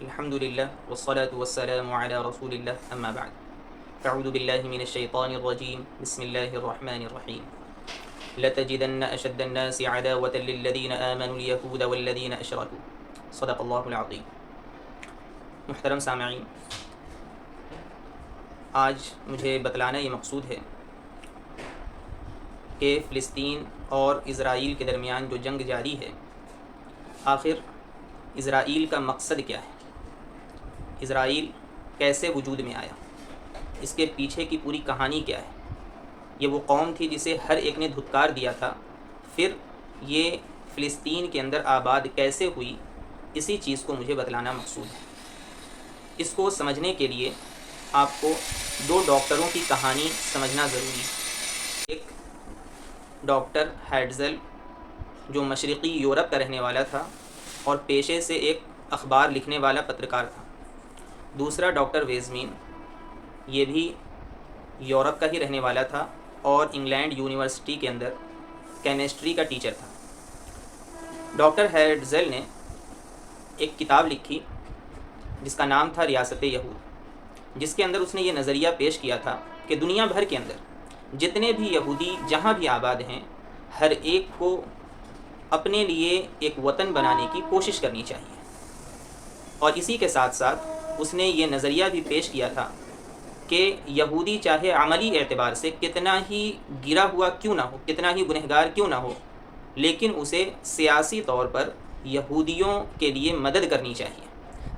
الحمد لله والصلاة والسلام على رسول الله أما بعد أعوذ بالله من الشيطان الرجيم بسم الله الرحمن الرحيم لتجدن أشد الناس عداوة للذين آمنوا اليهود والذين أشركوا صدق الله العظيم. محترم سامعین، آج مجھے بتلانا یہ مقصود ہے کہ فلسطین اور اسرائیل کے درمیان جو جنگ جاری ہے، آخر اسرائیل کا مقصد کیا ہے، اسرائیل کیسے وجود میں آیا، اس کے پیچھے کی پوری کہانی کیا ہے. یہ وہ قوم تھی جسے ہر ایک نے دھتکار دیا تھا، پھر یہ فلسطین کے اندر آباد کیسے ہوئی، اسی چیز کو مجھے بتلانا مقصود ہے. اس کو سمجھنے کے لیے آپ کو دو ڈاکٹروں کی کہانی سمجھنا ضروری ہے. ایک ڈاکٹر ہیڈزل جو مشرقی یورپ کا رہنے والا تھا اور پیشے سے ایک اخبار لکھنے والا پترکار تھا. دوسرا ڈاکٹر ویزمین، یہ بھی یورپ کا ہی رہنے والا تھا اور انگلینڈ یونیورسٹی کے اندر کیمسٹری کا ٹیچر تھا. ڈاکٹر ہیڈزل نے ایک کتاب لکھی جس کا نام تھا ریاست یہود، جس کے اندر اس نے یہ نظریہ پیش کیا تھا کہ دنیا بھر کے اندر جتنے بھی یہودی جہاں بھی آباد ہیں، ہر ایک کو اپنے لیے ایک وطن بنانے کی کوشش کرنی چاہیے. اور اسی کے ساتھ ساتھ اس نے یہ نظریہ بھی پیش کیا تھا کہ یہودی چاہے عملی اعتبار سے کتنا ہی گرا ہوا کیوں نہ ہو، کتنا ہی گنہگار کیوں نہ ہو، لیکن اسے سیاسی طور پر یہودیوں کے لیے مدد کرنی چاہیے،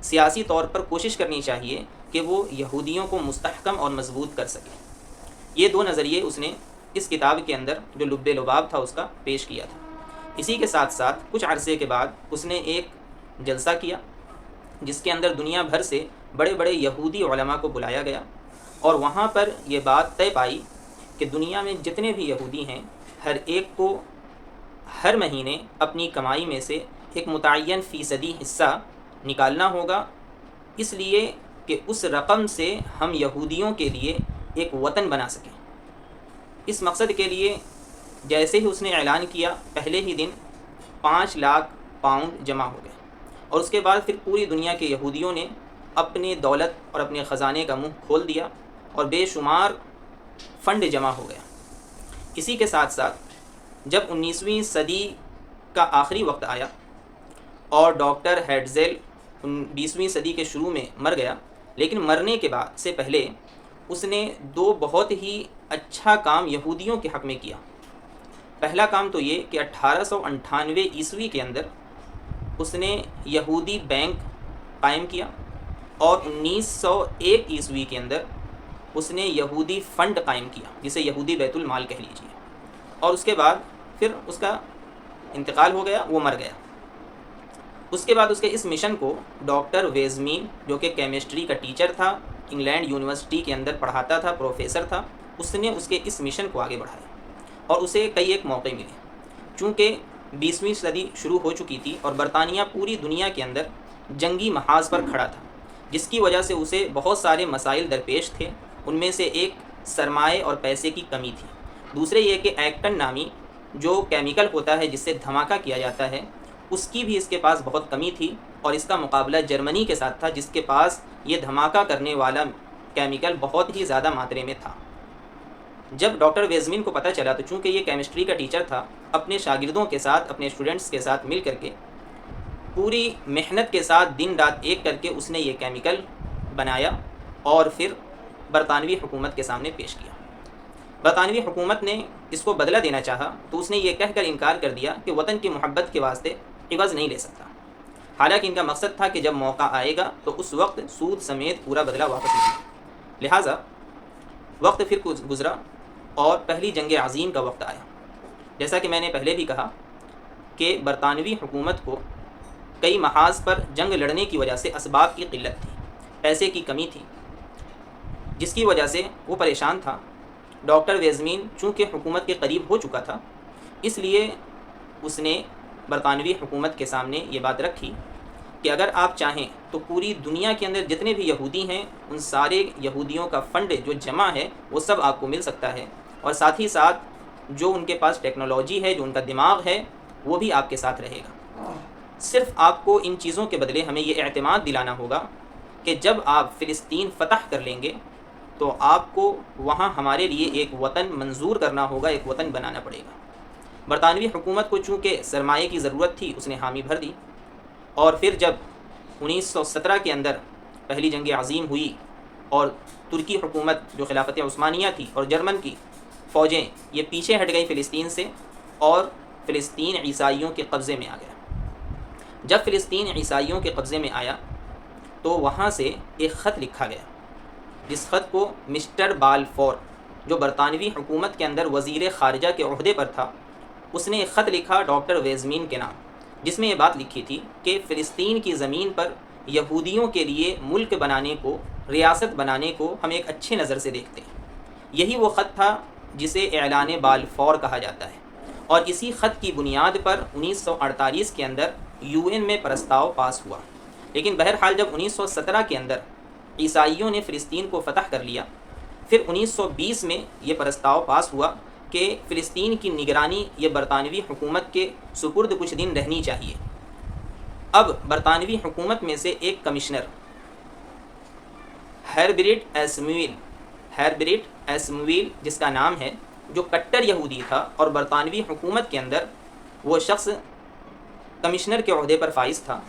سیاسی طور پر کوشش کرنی چاہیے کہ وہ یہودیوں کو مستحکم اور مضبوط کر سکے. یہ دو نظریے اس نے اس کتاب کے اندر جو لب لباب تھا اس کا پیش کیا تھا. اسی کے ساتھ ساتھ کچھ عرصے کے بعد اس نے ایک جلسہ کیا جس کے اندر دنیا بھر سے بڑے بڑے یہودی علماء کو بلایا گیا، اور وہاں پر یہ بات طے پائی کہ دنیا میں جتنے بھی یہودی ہیں، ہر ایک کو ہر مہینے اپنی کمائی میں سے ایک متعین فیصدی حصہ نکالنا ہوگا، اس لیے کہ اس رقم سے ہم یہودیوں کے لیے ایک وطن بنا سکیں. اس مقصد کے لیے جیسے ہی اس نے اعلان کیا، پہلے ہی دن 5 لاکھ پاؤنڈ جمع ہو گئے، اور اس کے بعد پھر پوری دنیا کے یہودیوں نے اپنی دولت اور اپنے خزانے کا منہ کھول دیا اور بے شمار فنڈ جمع ہو گیا. اسی کے ساتھ ساتھ جب 19ویں صدی کا آخری وقت آیا اور ڈاکٹر ہیڈزل 20ویں صدی کے شروع میں مر گیا، لیکن مرنے کے بعد سے پہلے اس نے دو بہت ہی اچھا کام یہودیوں کے حق میں کیا. پہلا کام تو یہ کہ 1898 عیسوی کے اندر اس نے یہودی بینک قائم کیا، اور 1901 عیسوی کے اندر اس نے یہودی فنڈ قائم کیا جسے یہودی بیت المال کہہ لیجیے. اور اس کے بعد پھر اس کا انتقال ہو گیا، وہ مر گیا. اس کے بعد اس کے اس مشن کو ڈاکٹر ویزمین جو کہ کیمسٹری کا ٹیچر تھا، انگلینڈ یونیورسٹی کے اندر پڑھاتا تھا، پروفیسر تھا، اس نے اس کے اس مشن کو آگے بڑھایا اور اسے کئی ایک موقع ملے. چونکہ 20ویں صدی شروع ہو چکی تھی اور برطانیہ پوری دنیا کے اندر جنگی محاذ پر کھڑا تھا، جس کی وجہ سے اسے بہت سارے مسائل درپیش تھے. ان میں سے ایک سرمایے اور پیسے کی کمی تھی. دوسرے یہ کہ ایکٹن نامی جو کیمیکل ہوتا ہے جس سے دھماکہ کیا جاتا ہے، اس کی بھی اس کے پاس بہت کمی تھی، اور اس کا مقابلہ جرمنی کے ساتھ تھا جس کے پاس یہ دھماکہ کرنے والا کیمیکل بہت ہی زیادہ ماترے میں تھا. جب ڈاکٹر ویزمین کو پتہ چلا تو چونکہ یہ کیمسٹری کا ٹیچر تھا، اپنے شاگردوں کے ساتھ، اپنے اسٹوڈنٹس کے ساتھ مل کر کے پوری محنت کے ساتھ دن رات ایک کر کے اس نے یہ کیمیکل بنایا اور پھر برطانوی حکومت کے سامنے پیش کیا. برطانوی حکومت نے اس کو بدلہ دینا چاہا تو اس نے یہ کہہ کر انکار کر دیا کہ وطن کی محبت کے واسطے عوض نہیں لے سکتا. حالانکہ ان کا مقصد تھا کہ جب موقع آئے گا تو اس وقت سود سمیت پورا بدلہ واپس لے. لہٰذا وقت پھر گزرا اور پہلی جنگ عظیم کا وقت آیا. جیسا کہ میں نے پہلے بھی کہا کہ برطانوی حکومت کو کئی محاذ پر جنگ لڑنے کی وجہ سے اسباب کی قلت تھی، پیسے کی کمی تھی، جس کی وجہ سے وہ پریشان تھا. ڈاکٹر ویزمین چونکہ حکومت کے قریب ہو چکا تھا، اس لیے اس نے برطانوی حکومت کے سامنے یہ بات رکھی کہ اگر آپ چاہیں تو پوری دنیا کے اندر جتنے بھی یہودی ہیں ان سارے یہودیوں کا فنڈ جو جمع ہے وہ سب آپ کو مل سکتا ہے، اور ساتھ ہی ساتھ جو ان کے پاس ٹیکنالوجی ہے، جو ان کا دماغ ہے، وہ بھی آپ کے ساتھ رہے گا. صرف آپ کو ان چیزوں کے بدلے ہمیں یہ اعتماد دلانا ہوگا کہ جب آپ فلسطین فتح کر لیں گے تو آپ کو وہاں ہمارے لیے ایک وطن منظور کرنا ہوگا، ایک وطن بنانا پڑے گا۔ برطانوی حکومت کو چونکہ سرمایے کی ضرورت تھی، اس نے حامی بھر دی، اور پھر جب 1917 کے اندر پہلی جنگ عظیم ہوئی اور ترکی حکومت جو خلافت عثمانیہ تھی اور جرمن کی فوجیں یہ پیچھے ہٹ گئیں فلسطین سے، اور فلسطین عیسائیوں کے قبضے میں آ گیا۔ جب فلسطین عیسائیوں کے قبضے میں آیا تو وہاں سے ایک خط لکھا گیا، جس خط کو مسٹر بالفور، جو برطانوی حکومت کے اندر وزیر خارجہ کے عہدے پر تھا، اس نے ایک خط لکھا ڈاکٹر ویزمین کے نام، جس میں یہ بات لکھی تھی کہ فلسطین کی زمین پر یہودیوں کے لیے ملک بنانے کو، ریاست بنانے کو ہم ایک اچھے نظر سے دیکھتے ہیں۔ یہی وہ خط تھا جسے اعلان بالفور کہا جاتا ہے، اور اسی خط کی بنیاد پر 1948 کے اندر UN میں پرستاؤ پاس ہوا۔ لیکن بہرحال جب 1917 کے اندر عیسائیوں نے فلسطین کو فتح کر لیا، پھر 1920 میں یہ پرستاؤ پاس ہوا کہ فلسطین کی نگرانی یہ برطانوی حکومت کے سپرد کچھ دن رہنی چاہیے۔ اب برطانوی حکومت میں سے ایک کمشنر ہیربرٹ ایسمویل جس کا نام ہے، جو کٹر یہودی تھا، اور برطانوی حکومت کے اندر وہ شخص کمشنر کے عہدے پر فائز تھا۔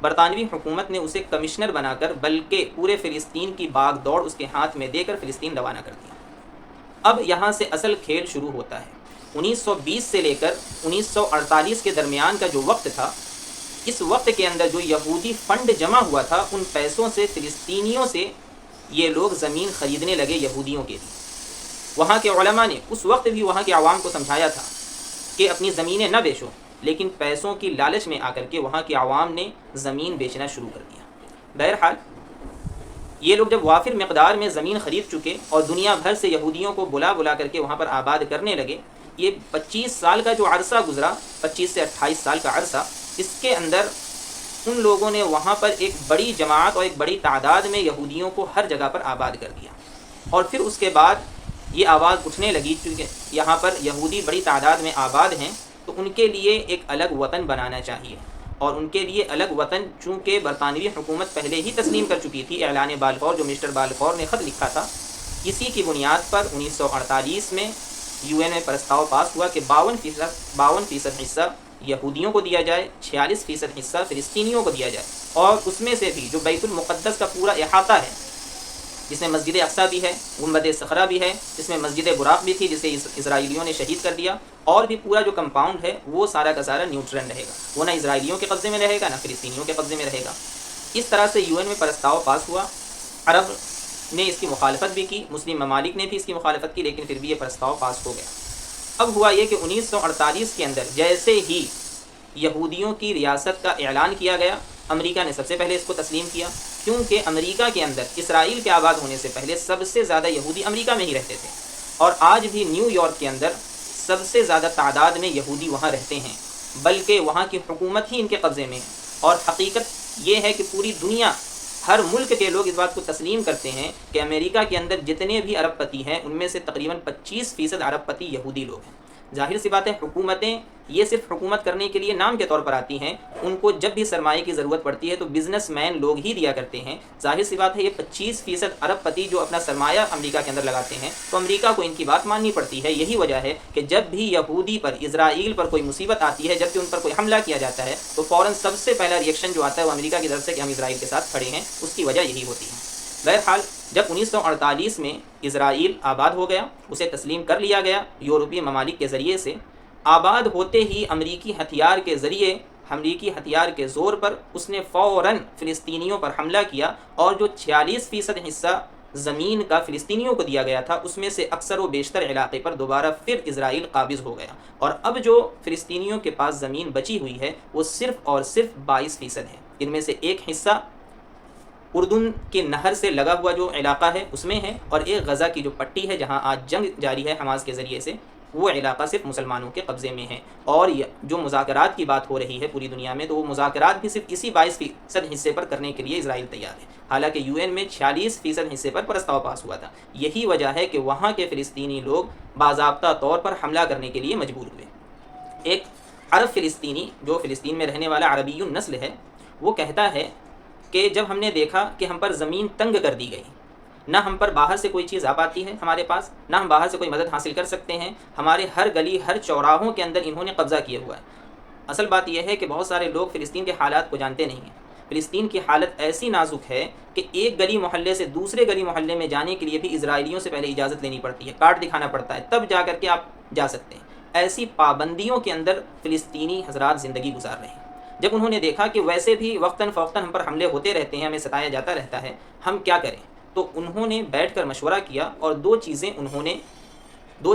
برطانوی حکومت نے اسے کمشنر بنا کر بلکہ پورے فلسطین کی باغ دوڑ اس کے ہاتھ میں دے کر فلسطین روانہ کر دیا۔ اب یہاں سے اصل کھیل شروع ہوتا ہے۔ 1920 سے لے کر 1948 کے درمیان کا جو وقت تھا، اس وقت کے اندر جو یہودی فنڈ جمع ہوا تھا، ان پیسوں سے فلسطینیوں سے یہ لوگ زمین خریدنے لگے یہودیوں کے لیے۔ وہاں کے علماء نے اس وقت بھی وہاں کے عوام کو سمجھایا تھا کہ اپنی زمینیں نہ بیچو، لیکن پیسوں کی لالچ میں آ کر کے وہاں کے عوام نے زمین بیچنا شروع کر دیا۔ بہرحال یہ لوگ جب وافر مقدار میں زمین خرید چکے اور دنیا بھر سے یہودیوں کو بلا کر کے وہاں پر آباد کرنے لگے، یہ 25 سال کا جو عرصہ گزرا، 25 سے 28 سال کا عرصہ، اس کے اندر ان لوگوں نے وہاں پر ایک بڑی جماعت اور ایک بڑی تعداد میں یہودیوں کو ہر جگہ پر آباد کر دیا۔ اور پھر اس کے بعد یہ آواز اٹھنے لگی چونکہ یہاں پر یہودی بڑی تعداد میں آباد ہیں، تو ان کے لیے ایک الگ وطن بنانا چاہیے، اور ان کے لیے الگ وطن چونکہ برطانوی حکومت پہلے ہی تسلیم کر چکی تھی، اعلان بالفور جو مسٹر بالفور نے خط لکھا تھا، اسی کی بنیاد پر 1948 میں UN میں پرستاؤ پاس ہوا کہ 52% حصہ یہودیوں کو دیا جائے، 46% حصہ فلسطینیوں کو دیا جائے، اور اس میں سے بھی جو بیت المقدس کا پورا احاطہ ہے، جس میں مسجد اقصیٰ بھی ہے، گنبد صخرہ بھی ہے، جس میں مسجد براق بھی تھی جسے اسرائیلیوں نے شہید کر دیا، اور بھی پورا جو کمپاؤنڈ ہے وہ سارا کا سارا نیوٹرل رہے گا، وہ نہ اسرائیلیوں کے قبضے میں رہے گا نہ فلسطینیوں کے قبضے میں رہے گا۔ اس طرح سے UN میں پرستاؤ پاس ہوا۔ عرب نے اس کی مخالفت بھی کی، مسلم ممالک نے بھی اس کی مخالفت کی، لیکن پھر بھی یہ پرستاؤ پاس ہو گیا۔ اب ہوا یہ کہ 1948 کے اندر جیسے ہی یہودیوں کی ریاست کا اعلان کیا گیا، امریکہ نے سب سے پہلے اس کو تسلیم کیا، کیونکہ امریکہ کے اندر اسرائیل کے آباد ہونے سے پہلے سب سے زیادہ یہودی امریکہ میں ہی رہتے تھے، اور آج بھی نیو یارک کے اندر سب سے زیادہ تعداد میں یہودی وہاں رہتے ہیں، بلکہ وہاں کی حکومت ہی ان کے قبضے میں ہے۔ اور حقیقت یہ ہے کہ پوری دنیا، ہر ملک کے لوگ اس بات کو تسلیم کرتے ہیں کہ امریکہ کے اندر جتنے بھی ارب پتی ہیں ان میں سے تقریباً 25% ارب پتی یہودی لوگ ہیں۔ ظاہر سی بات ہے، حکومتیں یہ صرف حکومت کرنے کے لیے نام کے طور پر آتی ہیں، ان کو جب بھی سرمایے کی ضرورت پڑتی ہے تو بزنس مین لوگ ہی دیا کرتے ہیں۔ ظاہر سی بات ہے، یہ 25% ارب پتی جو اپنا سرمایہ امریکہ کے اندر لگاتے ہیں تو امریکہ کو ان کی بات ماننی پڑتی ہے۔ یہی وجہ ہے کہ جب بھی یہودی پر، اسرائیل پر کوئی مصیبت آتی ہے، جب بھی ان پر کوئی حملہ کیا جاتا ہے تو فوراً سب سے پہلا ریئیکشن جو آتا ہے وہ امریکہ کی طرف سے کہ ہم اسرائیل کے ساتھ کھڑے ہیں، اس کی وجہ یہی ہوتی ہے۔ بہرحال جب 1948 میں اسرائیل آباد ہو گیا، اسے تسلیم کر لیا گیا یورپی ممالک کے ذریعے سے، آباد ہوتے ہی امریکی ہتھیار کے زور پر اس نے فوراً فلسطینیوں پر حملہ کیا، اور جو 46% حصہ زمین کا فلسطینیوں کو دیا گیا تھا اس میں سے اکثر و بیشتر علاقے پر دوبارہ پھر اسرائیل قابض ہو گیا، اور اب جو فلسطینیوں کے پاس زمین بچی ہوئی ہے وہ صرف اور صرف 22% ہے۔ ان میں سے ایک حصہ اردن کے نہر سے لگا ہوا جو علاقہ ہے اس میں ہے، اور ایک غزہ کی جو پٹی ہے جہاں آج جنگ جاری ہے حماس کے ذریعے سے، وہ علاقہ صرف مسلمانوں کے قبضے میں ہے۔ اور جو مذاکرات کی بات ہو رہی ہے پوری دنیا میں، تو وہ مذاکرات بھی صرف اسی 22% حصے پر کرنے کے لیے اسرائیل تیار ہے، حالانکہ UN میں 46% حصے پر پرستاؤ پاس ہوا تھا۔ یہی وجہ ہے کہ وہاں کے فلسطینی لوگ باضابطہ طور پر حملہ کرنے کے لیے مجبور ہوئے۔ ایک عرب فلسطینی جو فلسطین میں رہنے والا عربی النسل ہے وہ کہتا ہے کہ جب ہم نے دیکھا کہ ہم پر زمین تنگ کر دی گئی، نہ ہم پر باہر سے کوئی چیز آ پاتی ہے ہمارے پاس، نہ ہم باہر سے کوئی مدد حاصل کر سکتے ہیں، ہمارے ہر گلی ہر چوراہوں کے اندر انہوں نے قبضہ کیا ہوا ہے۔ اصل بات یہ ہے کہ بہت سارے لوگ فلسطین کے حالات کو جانتے نہیں ہیں۔ فلسطین کی حالت ایسی نازک ہے کہ ایک گلی محلے سے دوسرے گلی محلے میں جانے کے لیے بھی اسرائیلیوں سے پہلے اجازت لینی پڑتی ہے، کارڈ دکھانا پڑتا ہے، تب جا کر کے آپ جا سکتے ہیں۔ ایسی پابندیوں کے اندر فلسطینی حضرات زندگی گزار رہے ہیں۔ جب انہوں نے دیکھا کہ ویسے بھی وقتاً فوقتاً ہم پر حملے ہوتے رہتے ہیں، ہمیں ستایا جاتا رہتا ہے، ہم کیا کریں، تو انہوں نے بیٹھ کر مشورہ کیا اور دو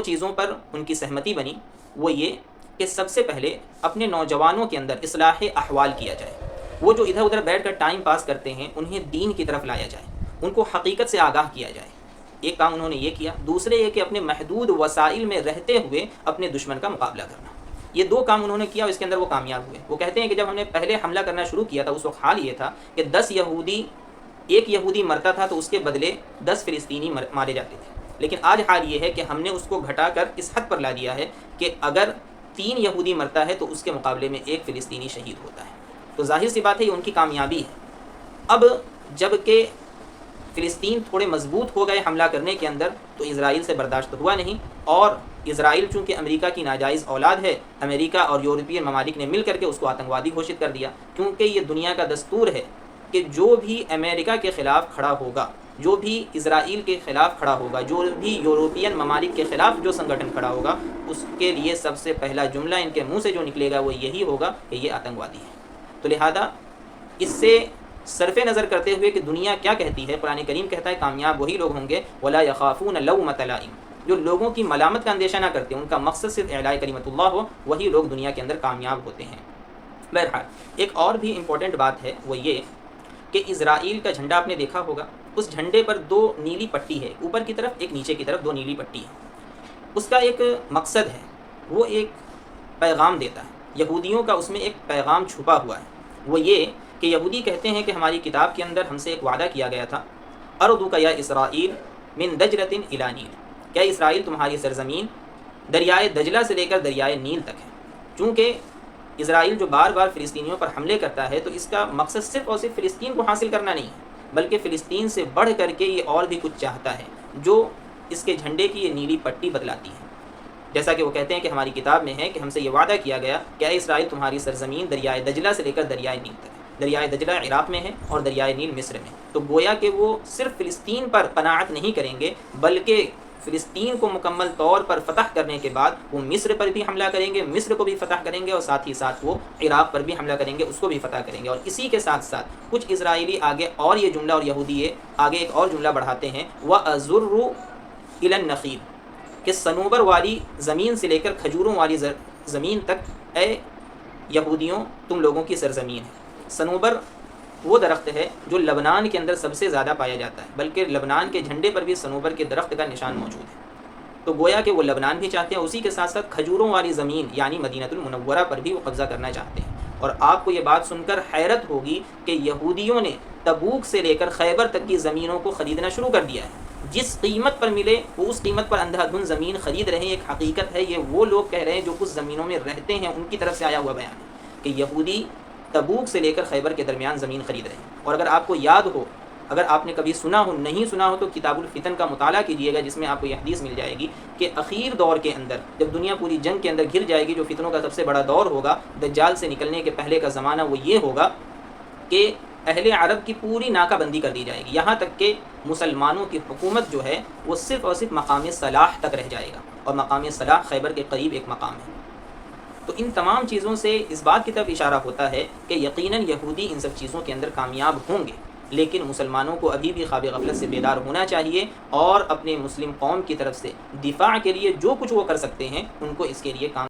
چیزوں پر ان کی سہمتی بنی۔ وہ یہ کہ سب سے پہلے اپنے نوجوانوں کے اندر اصلاح احوال کیا جائے، وہ جو ادھر ادھر بیٹھ کر ٹائم پاس کرتے ہیں انہیں دین کی طرف لایا جائے، ان کو حقیقت سے آگاہ کیا جائے۔ ایک کام انہوں نے یہ کیا۔ دوسرے یہ کہ اپنے محدود وسائل میں رہتے ہوئے اپنے دشمن کا مقابلہ کرنا۔ یہ دو کام انہوں نے کیا اور اس کے اندر وہ کامیاب ہوئے۔ وہ کہتے ہیں کہ جب ہم نے پہلے حملہ کرنا شروع کیا تھا اس وقت حال یہ تھا کہ ایک یہودی مرتا تھا تو اس کے بدلے 10 فلسطینی مارے جاتے تھے، لیکن آج حال یہ ہے کہ ہم نے اس کو گھٹا کر اس حد پر لا دیا ہے کہ اگر 3 یہودی مرتا ہے تو اس کے مقابلے میں 1 فلسطینی شہید ہوتا ہے۔ تو ظاہر سی بات ہے یہ ان کی کامیابی ہے۔ اب جب کہ فلسطین تھوڑے مضبوط ہو گئے حملہ کرنے کے اندر تو اسرائیل سے برداشت ہوا نہیں، اور اسرائیل چونکہ امریکہ کی ناجائز اولاد ہے، امریکہ اور یورپین ممالک نے مل کر کے اس کو آتنکوادی گھوشت کر دیا، کیونکہ یہ دنیا کا دستور ہے کہ جو بھی امریکہ کے خلاف کھڑا ہوگا، جو بھی اسرائیل کے خلاف کھڑا ہوگا، جو بھی یورپین ممالک کے خلاف جو سنگٹھن کھڑا ہوگا، اس کے لیے سب سے پہلا جملہ ان کے منہ سے جو نکلے گا وہ یہی ہوگا کہ یہ آتنکوادی ہے۔ تو لہذا اس سے صرف نظر کرتے ہوئے کہ دنیا کیا کہتی ہے، قرآن کریم کہتا ہے کامیاب وہی لوگ ہوں گے وَلَا يَخَافُونَ لَوْمَةَ لَائِمٍ، جو لوگوں کی ملامت کا اندیشہ نہ کرتے، ان کا مقصد صرف اعلاء کلمت اللہ ہو، وہی لوگ دنیا کے اندر کامیاب ہوتے ہیں۔ بہرحال ایک اور بھی امپورٹنٹ بات ہے، وہ یہ کہ اسرائیل کا جھنڈا آپ نے دیکھا ہوگا، اس جھنڈے پر 2 نیلی پٹی ہے، اوپر کی طرف ایک نیچے کی طرف 2 نیلی پٹی ہے۔ اس کا ایک مقصد ہے، وہ ایک پیغام دیتا ہے، یہودیوں کا اس میں ایک پیغام چھپا ہوا ہے۔ وہ یہ کہ یہودی کہتے ہیں کہ ہماری کتاب کے اندر ہم سے ایک وعدہ کیا گیا تھا، اَرْضُکَ یا اسرائیل من دجلۃ الی نیل، کیا اسرائیل تمہاری سرزمین دریائے دجلہ سے لے کر دریائے نیل تک ہے۔ چونکہ اسرائیل جو بار بار فلسطینیوں پر حملے کرتا ہے تو اس کا مقصد صرف اور صرف فلسطین کو حاصل کرنا نہیں ہے، بلکہ فلسطین سے بڑھ کر کے یہ اور بھی کچھ چاہتا ہے، جو اس کے جھنڈے کی یہ نیلی پٹی بتلاتی ہے۔ جیسا کہ وہ کہتے ہیں کہ ہماری کتاب میں ہے کہ ہم سے یہ وعدہ کیا گیا کہ اے اسرائیل تمہاری سرزمین دریائے دجلہ سے لے کر دریائے نیل تک ہے۔ دریائے دجلہ عراق میں ہے اور دریائے نیل مصر میں۔ تو گویا کہ وہ صرف فلسطین پر قناعت نہیں کریں گے، بلکہ فلسطین کو مکمل طور پر فتح کرنے کے بعد وہ مصر پر بھی حملہ کریں گے، مصر کو بھی فتح کریں گے، اور ساتھ ہی ساتھ وہ عراق پر بھی حملہ کریں گے، اس کو بھی فتح کریں گے۔ اور اسی کے ساتھ ساتھ کچھ اسرائیلی آگے اور یہ جملہ، اور یہودی آگے ایک اور جملہ بڑھاتے ہیں، وَأَزُرُّ إِلَى النَّخِيلِ، کہ صنوبر والی زمین سے لے کر کھجوروں والی زمین تک اے یہودیوں تم لوگوں کی سرزمین ہے۔ صنوبر وہ درخت ہے جو لبنان کے اندر سب سے زیادہ پایا جاتا ہے، بلکہ لبنان کے جھنڈے پر بھی صنوبر کے درخت کا نشان موجود ہے۔ تو گویا کہ وہ لبنان بھی چاہتے ہیں، اسی کے ساتھ ساتھ کھجوروں والی زمین یعنی مدینہ المنورہ پر بھی وہ قبضہ کرنا چاہتے ہیں۔ اور آپ کو یہ بات سن کر حیرت ہوگی کہ یہودیوں نے تبوک سے لے کر خیبر تک کی زمینوں کو خریدنا شروع کر دیا ہے۔ جس قیمت پر ملے وہ اس قیمت پر اندھا دھند زمین خرید رہے ہیں۔ ایک حقیقت ہے، یہ وہ لوگ کہہ رہے ہیں جو کچھ زمینوں میں رہتے ہیں، ان کی طرف سے آیا ہوا بیان ہے کہ یہودی تبوک سے لے کر خیبر کے درمیان زمین خرید رہے ہیں۔ اور اگر آپ کو یاد ہو، اگر آپ نے کبھی سنا ہو، نہیں سنا ہو، تو کتاب الفتن کا مطالعہ کیجیے گا، جس میں آپ کو یہ حدیث مل جائے گی کہ اخیر دور کے اندر جب دنیا پوری جنگ کے اندر گھر جائے گی، جو فتنوں کا سب سے بڑا دور ہوگا، دجال سے نکلنے کے پہلے کا زمانہ، وہ یہ ہوگا کہ اہل عرب کی پوری ناکہ بندی کر دی جائے گی، یہاں تک کہ مسلمانوں کی حکومت جو ہے وہ صرف اور صرف مقام صلاح تک رہ جائے گا، اور مقام صلاح خیبر کے قریب ایک مقام ہے۔ تو ان تمام چیزوں سے اس بات کی طرف اشارہ ہوتا ہے کہ یقیناً یہودی ان سب چیزوں کے اندر کامیاب ہوں گے، لیکن مسلمانوں کو ابھی بھی خواب غفلت سے بیدار ہونا چاہیے، اور اپنے مسلم قوم کی طرف سے دفاع کے لیے جو کچھ وہ کر سکتے ہیں ان کو اس کے لیے کام